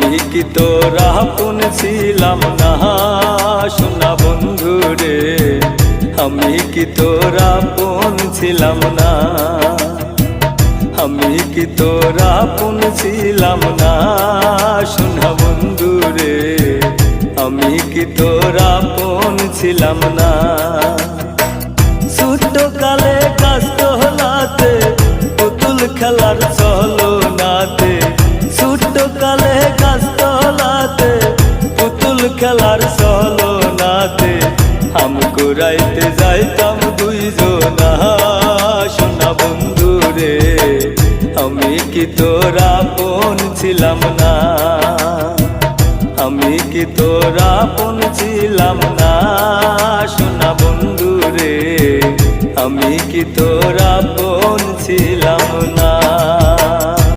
আমি কি তোর আপন ছিলাম না সোনা বন্ধু রে, আমি কি তোর আপন ছিলাম না, আমি কি তোর আপন ছিলাম না সোনা বন্ধু রে, আমি কি তোর আপন ছিলাম না। ছোট কালে কাস্ত হলাতে পুতুল খেলার চলো নাতে, ছোট কালে কাস্ত হলাতে পুতুল খেলার চলো নাতে, আমকো রাইতে যাইতাম দুইজনা সোনা বন্ধু রে, আমি কি তোর আপন ছিলাম না, আমি কি তোর আপন ছিলাম না সোনা বন্ধু রে, আমি কি তোর আপন ছিলাম না।